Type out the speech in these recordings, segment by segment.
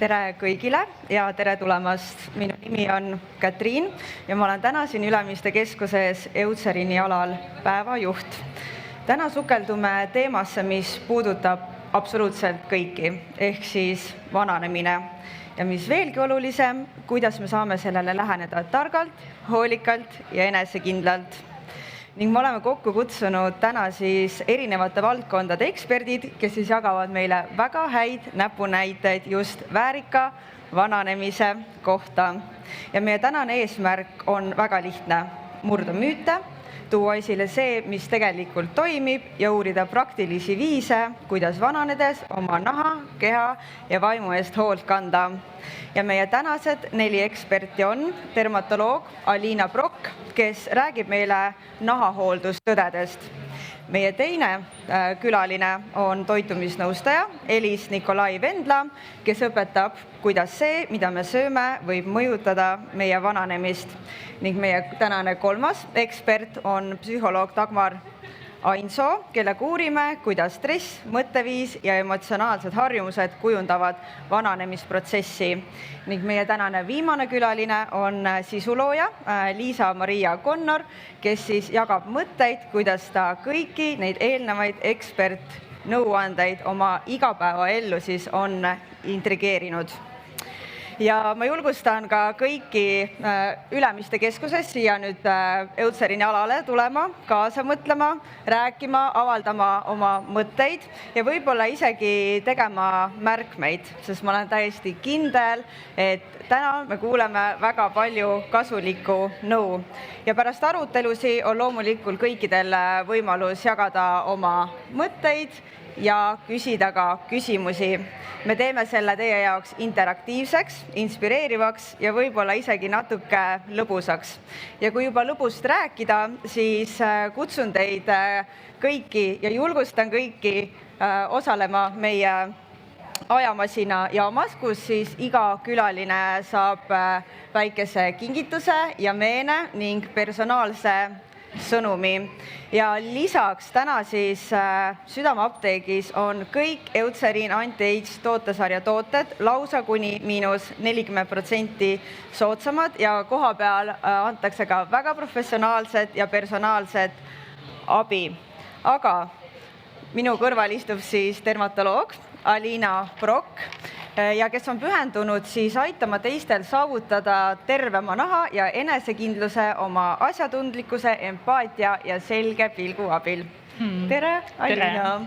Tere kõigile ja tere tulemast. Minu nimi on Katriin ja ma olen täna siin Ülemiste keskuses Eutserini alal päevajuht. Täna sukeldume teemasse, mis puudutab absoluutselt kõiki, ehk siis vananemine. Ja mis veelgi olulisem, kuidas me saame sellele läheneda targalt, hoolikalt ja enesekindlalt. Ning me oleme kokku kutsunud täna siis erinevate valdkondade eksperdid, kes siis jagavad meile väga häid näpunäiteid just väärika vananemise kohta. Ja meie tänane eesmärk on väga lihtne: murda müüte, tuua esile see, mis tegelikult toimib ja uurida praktilisi viise, kuidas vananedes oma naha, keha ja vaimu eest hoolt kanda. Ja meie tänased 4 eksperti on dermatoloog Alina Brokk, kes räägib meile nahahooldustõdedest. Meie teine külaline on toitumisnõustaja Elis Nikolai Vendla, kes õpetab, kuidas see, mida me sööme, võib mõjutada meie vananemist. Ning meie tänane 3. ekspert on psühholoog Dagmar Ainsoo, kellega uurime, kuidas stress, mõtteviis ja emotsionaalsed harjumused kujundavad vananemisprotsessi. Ning meie tänane viimane külaline on sisulooja Liisa-Maria Connor, kes siis jagab mõtteid, kuidas ta kõiki neid eelnevaid ekspertnõuandeid oma igapäevaellu siis on intrigeerinud. Ja ma julgustan ka kõiki Ülemiste keskuses siia nüüd Eutserini alale tulema, kaasa mõtlema, rääkima, avaldama oma mõtteid ja võib-olla isegi tegema märkmeid, sest ma olen täiesti kindel, et täna me kuuleme väga palju kasulikku nõu. Ja pärast arutelusi on loomulikult kõikidel võimalus jagada oma mõtteid ja küsida ka küsimusi. Me teeme selle teie jaoks interaktiivseks, inspireerivaks ja võib-olla isegi natuke lõbusaks. Ja kui juba lõbust rääkida, siis kutsun teid kõiki ja julgustan kõiki osalema meie ajamasina jaamas, kus siis iga külaline saab väikese kingituse ja meene ning personaalse sõnumi. Ja lisaks täna siis Südameapteegis on kõik Eutserin Anti-Age tootesarja tooted lausa kuni –40% soodsamad ja koha peal antakse ka väga professionaalset ja personaalset abi. Aga minu kõrval istub siis dermatoloog Alina Brokk, ja kes on pühendunud siis aitama teistel saavutada tervema naha ja enesekindluse oma asjatundlikkuse, empaatia ja selge pilgu abil. Tere, Alina!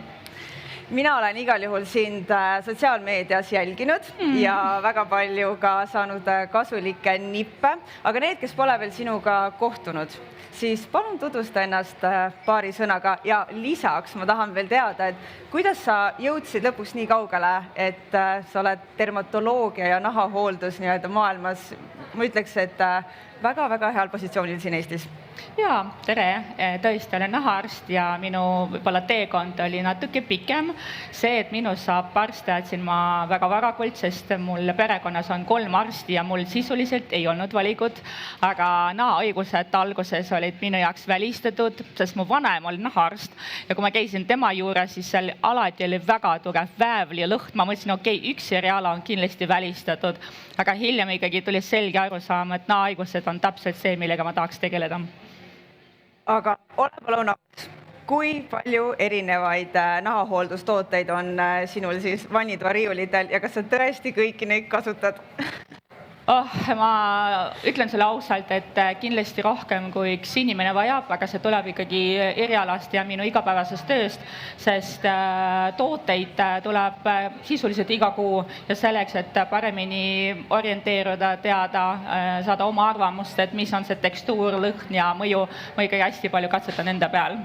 Mina olen igal juhul sind sotsiaalmeedias jälginud ja väga palju ka saanud kasulikke nippe, aga need, kes pole veel sinuga kohtunud, siis palun tutvusta ennast paari sõnaga ja lisaks ma tahan veel teada, et kuidas sa jõudsid lõpuks nii kaugele, et sa oled dermatoloogia ja nahahooldus maailmas, ma ütleks, et väga-väga heal positsioonil siin Eestis. Jaa, tere. Tõesti olen nahaarst ja minu võib-olla teekond oli natuke pikem. See, et minust saab arst, teadsin ma väga varakult, sest mul perekonnas on 3 arsti ja mul sisuliselt ei olnud valikut. Aga nahahaigused alguses olid minu jaoks välistatud, sest mu vanem oli nahaarst. Ja kui ma käisin tema juures, siis seal alati oli väga tugev väävli ja lõht. Ma mõtlesin, okei, üks seriaala on kindlasti välistatud. Aga hiljem ikkagi tuli selge aru saama, et nahahaigused on täpselt see, millega ma tahaks tegeleda. Aga ole palun aus, kui palju erinevaid nahahooldustooteid on sinul siis vannitoariiulitel ja kas sa tõesti kõiki neid kasutad? Ma ütlen sulle ausalt, et kindlasti rohkem kui üks inimene vajab, aga see tuleb ikkagi erialast ja minu igapäevasest tööst, sest tooteid tuleb sisuliselt iga kuu ja selleks, et paremini orienteeruda, teada, saada oma arvamust, et mis on see tekstuur, lõhn ja mõju, ma ikkagi hästi palju katsetan enda peal.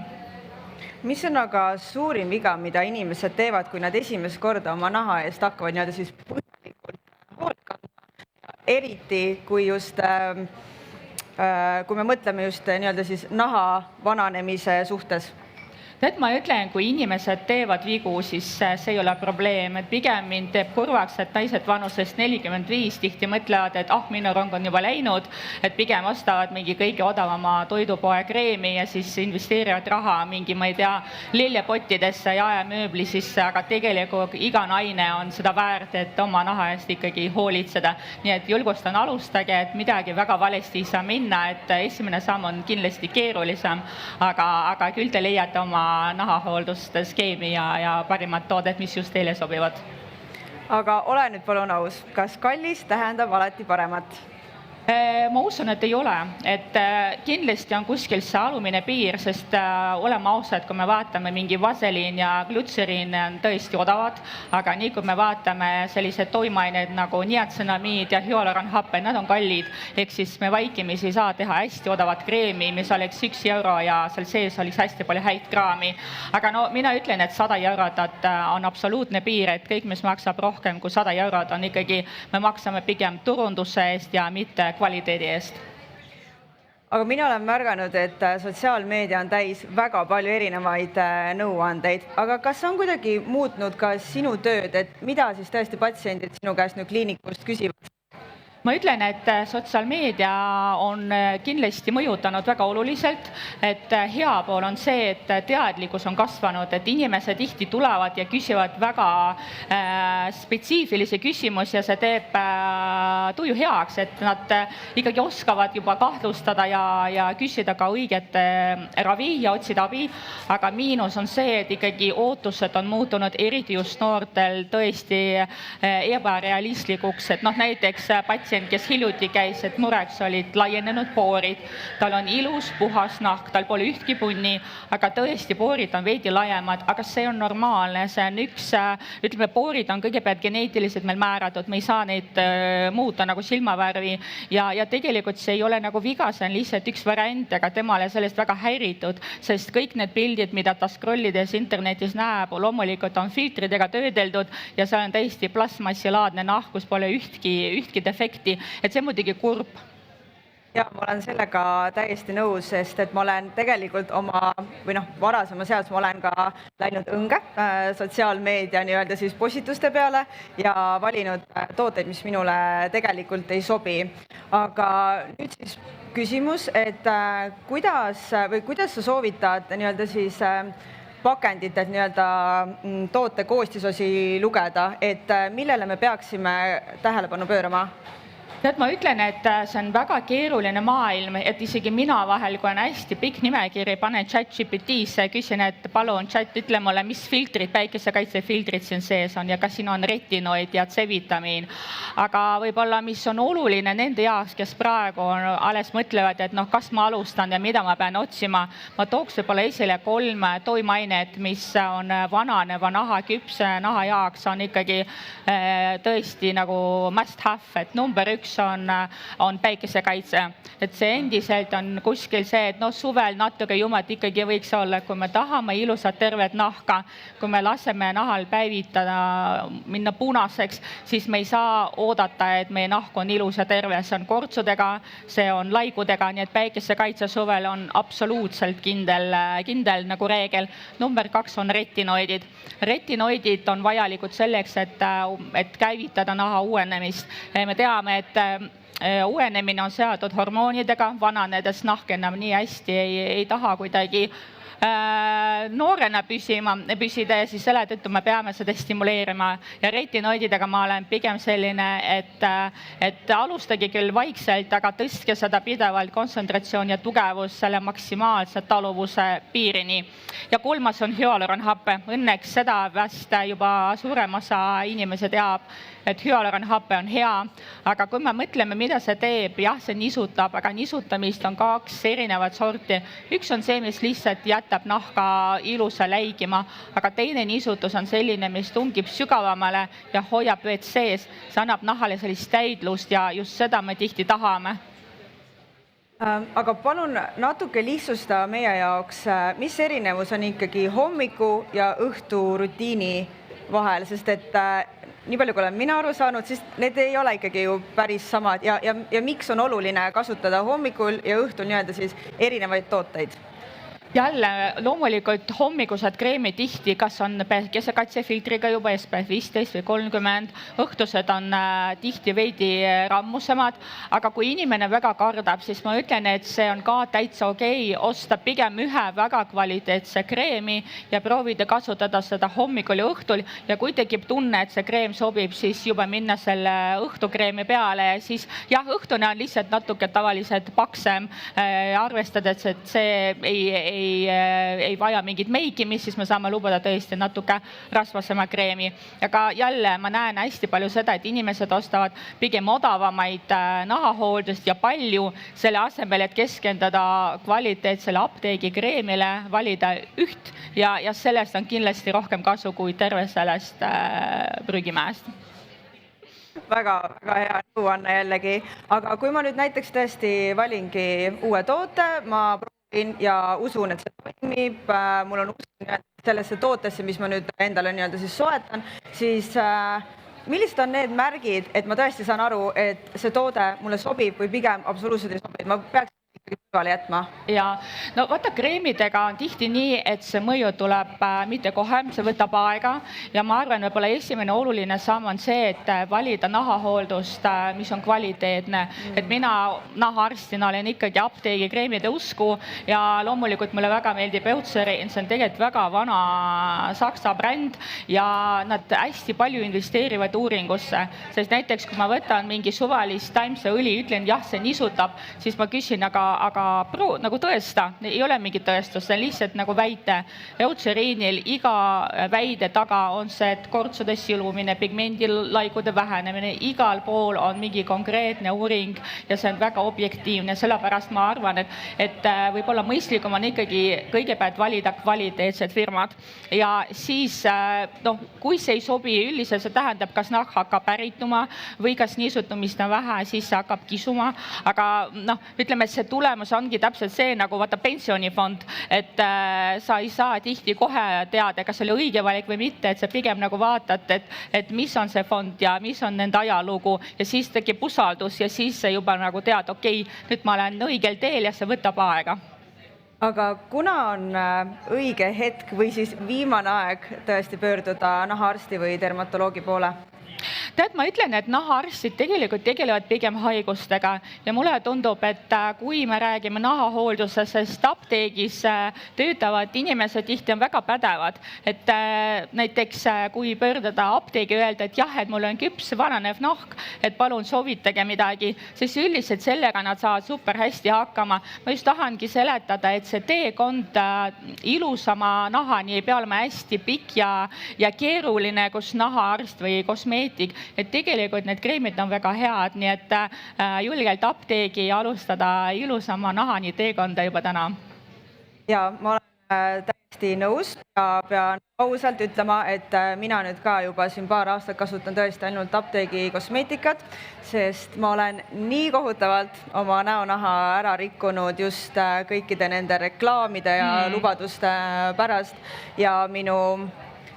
Mis on aga suurim viga, mida inimesed teevad, kui nad esimest korda oma naha eest hakkavad nii-öelda siis põhjalikult hoolt kandma? Eriti, kui me mõtleme just nii-öelda siis naha vananemise suhtes. Tead, ma ütlen, kui inimesed teevad vigu, siis see ei ole probleem, et pigem mind teeb kurvaks, et naised vanusest 45 tihti mõtlevad, et minu rong on juba läinud, et pigem ostavad mingi kõige odavama toidupoe kreemi ja siis investeerivad raha mingi, ma ei tea, lillepottidesse ja jaemööbli sisse, aga tegelikult iga naine on seda väärt, et oma naha eest ikkagi hoolitseda. Nii et julgustan, alustage, et midagi väga valesti ei saa minna, et esimene samm on kindlasti keerulisem, aga küll te leiate oma nahahoolduste skeemi ja parimad toodet, mis just teile sobivad. Aga ole nüüd palun aus, kas kallis tähendab alati paremat? Ma usun, et ei ole, et kindlasti on kuskil see alumine piir, sest oleme ausad, kui me vaatame mingi vaseliin ja glütseriin on tõesti odavad, aga nii kui me vaatame sellised toimeained nagu niatsinamiid ja hüaluronhappe, nad on kallid, ehk siis me vaikimisi ei saa teha hästi odavat kreemi, mis oleks 1 euro ja seal sees oleks hästi palju häid kraami. Aga no mina ütlen, et 100 eurot on absoluutne piir, et kõik, mis maksab rohkem kui 100 eurot, on ikkagi, me maksame pigem turunduse eest ja mitte kvaliteedi eest. Aga mina olen märganud, et sotsiaalmeedia on täis väga palju erinevaid nõuandeid, aga kas on kuidagi muutnud ka sinu tööd, et mida siis tõesti patsiendid sinu käest nüüd kliinikust küsivad? Ma ütlen, et sotsiaalmeedia on kindlasti mõjutanud väga oluliselt, et hea pool on see, et teadlikkus on kasvanud, et inimesed tihti tulevad ja küsivad väga spetsiifilisi küsimusi ja see teeb tuju heaks, et nad ikkagi oskavad juba kahtlustada ja küsida ka õiget ravi ja otsida abi, aga miinus on see, et ikkagi ootused on muutunud eriti just noortel tõesti ebarealistlikuks, et näiteks kes hiljuti käis, et mureks olid laienenud poorid, tal on ilus, puhas nahk, tal pole ühtki punni, aga tõesti poorid on veidi laiemad, aga see on normaalne, see on ütleme, poorid on kõigepealt geneetiliselt meil määratud, me ei saa neid muuta nagu silmavärvi ja tegelikult see ei ole nagu viga, see on lihtsalt üks variant, aga temale sellest väga häiritud, sest kõik need pildid, mida ta scrollides internetis näeb, loomulikult on filtridega töödeldud ja see on täiesti plasmassilaadne nahk, kus pole ühtki defekti. Et see on muidugi kurb. Ja ma olen sellega täiesti nõus, sest et ma olen tegelikult varasemas eas ma olen ka läinud õnge sotsiaalmeedia nii-öelda siis postituste peale ja valinud tooteid, mis minule tegelikult ei sobi. Aga nüüd siis küsimus, et kuidas sa soovitad nii-öelda siis pakenditelt nii-öelda toote koostisosi lugeda, et millele me peaksime tähelepanu pöörama? Tead, ma ütlen, et see on väga keeruline maailm, et isegi mina vahel, kui on hästi pikk nimekiri, panen ChatGPT-sse ja küsin, et palun chat, ütle mulle, mis filtrid, päikesekaitsefiltrid siin sees on ja kas siin on retinoid ja C-vitamiin. Aga võib-olla, mis on oluline nende jaoks, kes praegu alles mõtlevad, et kas ma alustan ja mida ma pean otsima, ma tooks võib-olla esile 3 toimeainet, mis on vananeva naha, küpse naha jaoks on ikkagi tõesti nagu must have, et number 1 on päikesekaitse, et see endiselt on kuskil see, et suvel natuke jumet ikkagi võiks olla, kui me tahame ilusat tervet nahka, kui me laseme nahal päevitada, minna punaseks, siis me ei saa oodata, et meie nahk on ilus ja terve, see on kortsudega, see on laigudega, nii et päikesekaitse suvel on absoluutselt kindel nagu reegel. Number 2 on retinoidid. Retinoidid on vajalikud selleks, et käivitada naha uuenemist. Me teame, et uuenemine on seotud hormoonidega, vananedes nahk enam nii hästi ei taha kuidagi noorena püsida ja siis selle tõttu me peame seda stimuleerima ja retinoididega ma olen pigem selline, et alustage küll vaikselt, aga tõstke seda pidevalt kontsentratsioon ja tugevus selle maksimaalse taluvuse piirini. Ja 3. on hüaluronhappe. Õnneks seda vast juba suurem osa inimesi teab, et hüaluronhappe on hea, aga kui me mõtleme, mida see teeb, jah, see nisutab, aga nisutamist on 2 erinevat sorti. Üks on see, mis lihtsalt jätab nahka ilusa läigima, aga teine nisutus on selline, mis tungib sügavamale ja hoiab veed sees. See annab nahale sellist täidlust ja just seda me tihti tahame. Aga palun natuke lihtsusta meie jaoks, mis erinevus on ikkagi hommiku ja õhtu rutiini vahel, sest et nii palju, kui olen mina aru saanud, siis need ei ole ikkagi ju päris samad ja miks on oluline kasutada hommikul ja õhtul nii-öelda siis erinevaid tooteid? Jälle loomulikult hommikused kreemid tihti, kas on kaitsefiltriga juba SPF 15 või 30, õhtused on tihti veidi rammusemad, aga kui inimene väga kardab, siis ma ütlen, et see on ka täitsa okei osta pigem ühe väga kvaliteetse kreemi ja proovida kasutada seda hommikul ja õhtul ja kui tekib tunne, et see kreem sobib, siis juba minna selle õhtukreemi peale ja siis jah, õhtune on lihtsalt natuke tavaliselt paksem, arvestades, et see ei vaja mingit meikimist, siis me saame lubada tõesti natuke rasvasema kreemi. Aga jälle ma näen hästi palju seda, et inimesed ostavad pigem odavamaid nahahooldust ja palju selle asemel, et keskenduda kvaliteetsele apteegi kreemile, valida üht ja sellest on kindlasti rohkem kasu kui terve sellest prügimäest. Väga hea nõuanne jällegi, aga kui ma nüüd näiteks tõesti valingi uue toote, ma proovin ja usun, et see toimib, mul on usk sellesse tootesse, mis ma nüüd endale siis soetan, siis millised on need märgid, et ma tõesti saan aru, et see toode mulle sobib või pigem absoluutselt ei sobi, et ma peaks kõrvale jätma? Ja no vaata, kreemidega on tihti nii, et see mõju tuleb mitte kohe, see võtab aega ja ma arvan, võib-olla esimene oluline samm on see, et valida nahahooldust, mis on kvaliteetne. Et mina nahaarstina olen ikkagi apteegi kreemide usku ja loomulikult mulle väga meeldib Eucerin, see on tegelikult väga vana saksa bränd ja nad hästi palju investeerivad uuringusse, sest näiteks kui ma võtan mingi suvalist taimse õli, ütlen jah, see nisutab, siis ma küsin, aga nagu tõesta, ei ole mingit tõestust, see on lihtsalt nagu väite. Eucerinil iga väide taga on see, et kortsude silumine, pigmendilaigude vähenemine, igal pool on mingi konkreetne uuring ja see on väga objektiivne, sellepärast ma arvan, et võib-olla mõistlikum on ikkagi kõigepealt valida kvaliteetsed firmad ja siis, kui see ei sobi üldiselt, see tähendab, kas nahk hakkab pärituma või kas niisutumist on vähe, siis see hakkab kisuma, aga ütleme, et see tulemus ongi täpselt see, nagu vaata pensionifond, et sa ei saa tihti kohe teada, kas oli õige valik või mitte, et sa pigem nagu vaatad, et mis on see fond ja mis on nende ajalugu ja siis tekib usaldus ja siis sa juba nagu tead, okei, nüüd ma olen õigel teel ja see võtab aega. Aga kuna on õige hetk või siis viimane aeg tõesti pöörduda nahaarsti või dermatoloogi poole? Tead, ma ütlen, et nahaarstid tegelikult tegelevad pigem haigustega ja mulle tundub, et kui me räägime nahahooldusest, sest apteegis töötavad inimesed tihti on väga pädevad, et näiteks kui pöörduda apteegi ja öelda, et jah, et mul on küps vananev nahk, et palun soovitage midagi, siis üldiselt sellega nad saavad super hästi hakkama. Ma just tahangi seletada, et see teekond ilusama nahani ei pea olema hästi pikk ja keeruline, kus nahaarst või kosmeetik, et tegelikult need kreemid on väga head, nii et julgelt apteegi alustada ilusama nahani teekonda juba täna. Ja ma olen täiesti nõus ja pean ausalt ütlema, et mina nüüd ka juba siin paar aastat kasutan tõesti ainult apteegi kosmeetikat, sest ma olen nii kohutavalt oma näonaha ära rikkunud just kõikide nende reklaamide ja lubaduste pärast ja minu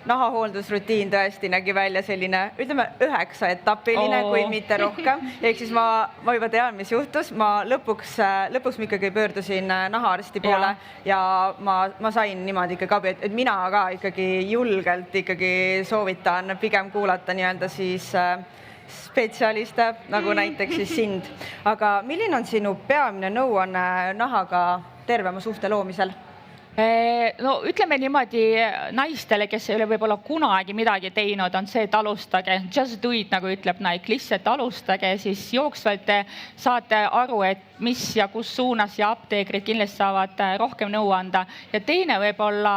nahahooldusrutiin tõesti nägi välja selline, ütleme 9-etapiline, kui mitte rohkem. Ehk siis ma juba tean, mis juhtus. Ma lõpuks ikkagi pöördusin nahaarsti poole ja ma sain niimoodi ikkagi abi, et mina ka ikkagi julgelt ikkagi soovitan pigem kuulata nii-öelda siis spetsialiste, nagu näiteks siis sind. Aga milline on sinu peamine nõuanne nahaga tervema suhte loomisel? No ütleme niimoodi naistele, kes ei ole võib-olla kunagi midagi teinud, on see, et alustage. Just do it, nagu ütleb Nike. Lihtsalt alustage, siis jooksvalt saate aru, et mis ja kus suunas ja apteekrid kindlasti saavad rohkem nõu anda. Ja teine võib-olla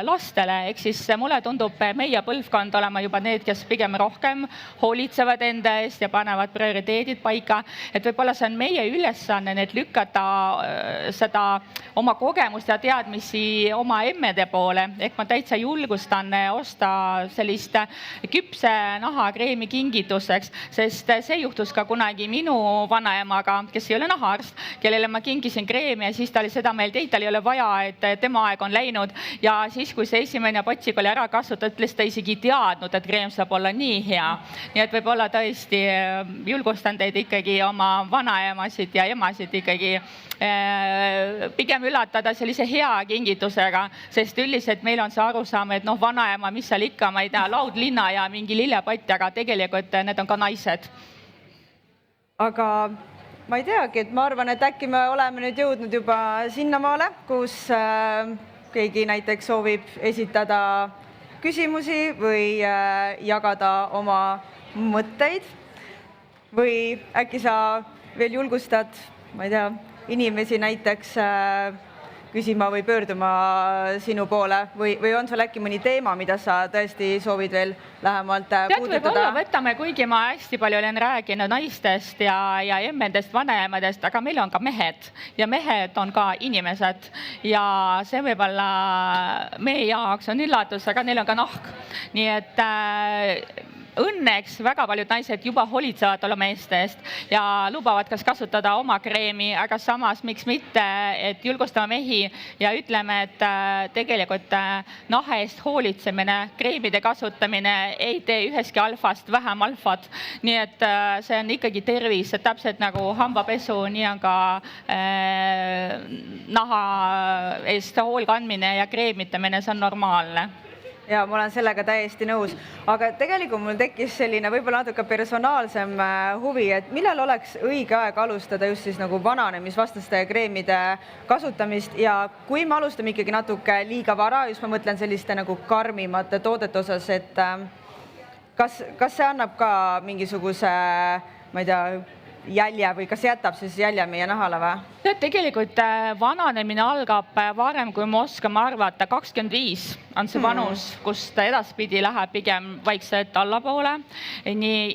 lastele, ehk siis mulle tundub meie põlvkond olema juba need, kes pigem rohkem hoolitsevad enda eest ja panevad prioriteedid paika. Et võib-olla see on meie ülesanne, et lükata seda oma kogemust ja teadmisi oma emmede poole. Ehk ma täitsa julgustan osta sellist küpse nahakreemi kingituseks, sest see juhtus ka kunagi minu vanaemaga, kes ei ole nahaarst, kellele ma kingisin kreemi ja siis ta oli seda meelt, ei, tal ei ole vaja, et tema aeg on läinud. Ja siis, kui see esimene potsik oli ära kasutatud, ütles ta isegi teadnud, et kreem saab olla nii hea. Nii et võib-olla tõesti julgustan teid ikkagi oma vanaemasid ja emasid ikkagi pigem üllatada sellise hea kingitusega kingitusega, sest üldiselt meil on see arusaam, et vanaema, mis seal ikka, ma ei tea, laudlinna ja mingi lillepott, aga tegelikult need on ka naised. Aga ma ei teagi, et ma arvan, et äkki me oleme nüüd jõudnud juba sinnamaale, kus keegi näiteks soovib esitada küsimusi või jagada oma mõtteid või äkki sa veel julgustad, ma ei tea, inimesi näiteks küsima või pöörduma sinu poole või on sul äkki mõni teema, mida sa tõesti soovid veel lähemalt puudutada? Võtame, kuigi ma hästi palju olen rääkinud naistest ja emmedest, vanaemadest, aga meil on ka mehed ja mehed on ka inimesed ja see võib-olla meie jaoks on üllatus, aga neil on ka nahk. Nii et õnneks väga paljud naised juba hoolitsevad oma meeste eest ja lubavad kas kasutada oma kreemi, aga samas miks mitte, et julgustame mehi ja ütleme, et tegelikult naha eest hoolitsemine, kreemide kasutamine ei tee üheski alfast vähem alfat. Nii et see on ikkagi tervis, täpselt nagu hambapesu, nii on ka naha eest hool kandmine ja kreemitamine, see on normaalne. Ja ma olen sellega täiesti nõus, aga tegelikult mul tekkis selline võib-olla natuke personaalsem huvi, et millal oleks õige aeg alustada just siis nagu vananemisvastaste kreemide kasutamist ja kui me alustame ikkagi natuke liiga vara, just ma mõtlen selliste nagu karmimate toodete osas, et kas see annab ka mingisuguse, ma ei tea, jälje või kas jätab siis jälje meie nahale või? Tegelikult vananemine algab varem, kui me oskame arvata, 25 on see vanus, kust edaspidi läheb pigem vaikselt allapoole.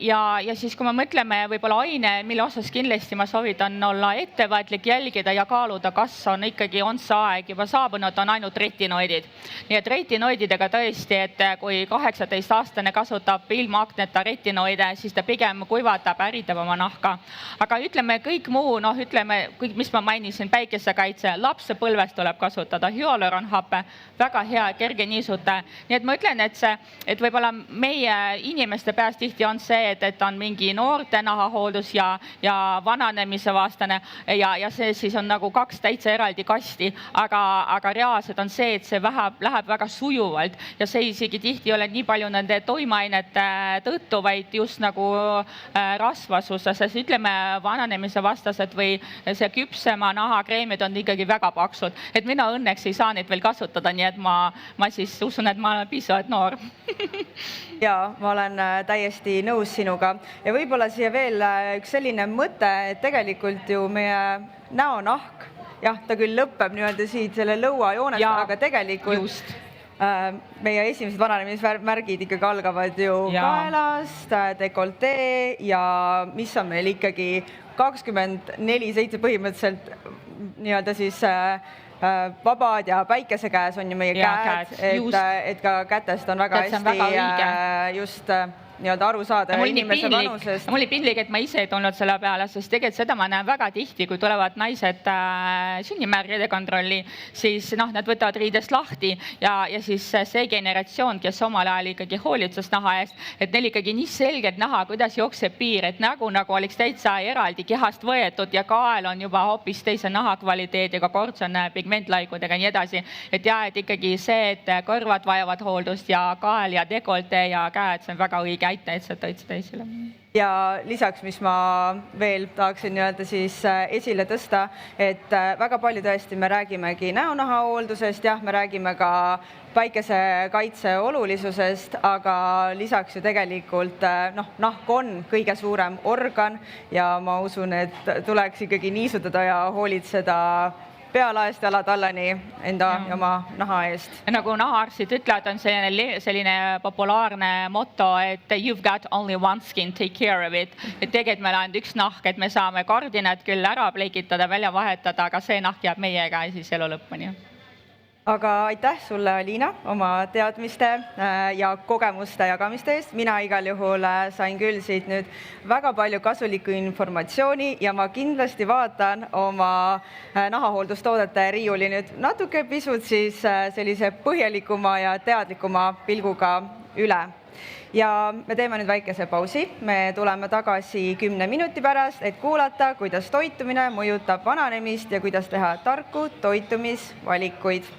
Ja siis, kui me mõtleme võib-olla aine, mille osas kindlasti ma soovitan olla ettevaatlik, jälgida ja kaaluda, kas on ikkagi see aeg juba saabunud, on ainult retinoidid. Nii et retinoididega tõesti, et kui 18-aastane kasutab ilma akneta retinoide, siis ta pigem kuivatab, äritab oma nahka. Aga ütleme kõik muu, ütleme, mis ma mainisin, päikesekaitse, lapsepõlvest tuleb kasutada, hüaluronhappe, väga hea, kerge niisute. Nii et ma ütlen, et võib-olla meie inimeste peas tihti on see, et on mingi noorte nahahooldus ja vananemise vastane ja see siis on nagu kaks täitsa eraldi kasti, aga reaalselt on see, et see läheb väga sujuvalt ja see isegi tihti ei ole nii palju nende toimeainete tõttu, vaid just nagu rasvasuse, sest ütleme, vananemise vastased või see küpsema nahakreemid on ikkagi väga paksud. Et mina õnneks ei saa neid veel kasutada, nii et ma siis usun, et ma olen piisavalt noor. Ja ma olen täiesti nõus sinuga. Ja võib-olla siia veel üks selline mõte, et tegelikult ju meie näonahk, jah, ta küll lõpeb nii-öelda siit selle lõuajoonest, aga tegelikult meie esimesed vananemismärgid ikkagi algavad ju kaelast, dekoltee ja mis on meil ikkagi 24/7 põhimõtteliselt nii-öelda siis vabad ja päikese käes on ju meie käed, et ka kätest on väga hästi just nii-öelda aru saada inimese vanusest. Mul oli piinlik, et ma ise ei tulnud selle peale, sest tegelikult seda ma näen väga tihti, kui tulevad naised sünnimärgide kontrolli, siis nad võtavad riidest lahti ja siis see generatsioon, kes omal ajal ikkagi hoolitses naha eest, et neil ikkagi nii selgelt näha, kuidas jookseb piir, et nägu oleks täitsa eraldi kehast võetud ja kael on juba hoopis teise nahakvaliteediga, korts on pigmentlaikudega ja nii edasi. Et ikkagi see, et kõrvad vajavad hooldust ja kael ja dekolte ja käed, see on väga õige. Aitäh, et sa tõid seda esile. Ja lisaks, mis ma veel tahaksin nii-öelda siis esile tõsta, et väga palju tõesti me räägimegi näonaha hooldusest, jah, me räägime ka päikesekaitse olulisusest, aga lisaks ju tegelikult nahk on kõige suurem organ ja ma usun, et tuleks ikkagi niisutada ja hoolitseda pealaest alatallani enda ja oma naha eest. Nagu nahaarstid ütlevad, on selline populaarne motto, et you've got only one skin, take care of it. Et tegelikult meil on üks nahk, et me saame kardinad küll ära pleikitada, välja vahetada, aga see nahk jääb meiega ja siis elu lõpuni. Aga aitäh sulle, Aliina, oma teadmiste ja kogemuste jagamiste eest. Mina igal juhul sain küll siit nüüd väga palju kasulikku informatsiooni ja ma kindlasti vaatan oma nahahooldustoodete riiuli nüüd natuke pisut siis sellise põhjalikuma ja teadlikuma pilguga üle. Ja me teeme nüüd väikese pausi. Me tuleme tagasi 10 minuti pärast, et kuulata, kuidas toitumine mõjutab vananemist ja kuidas teha tarku toitumisvalikuid.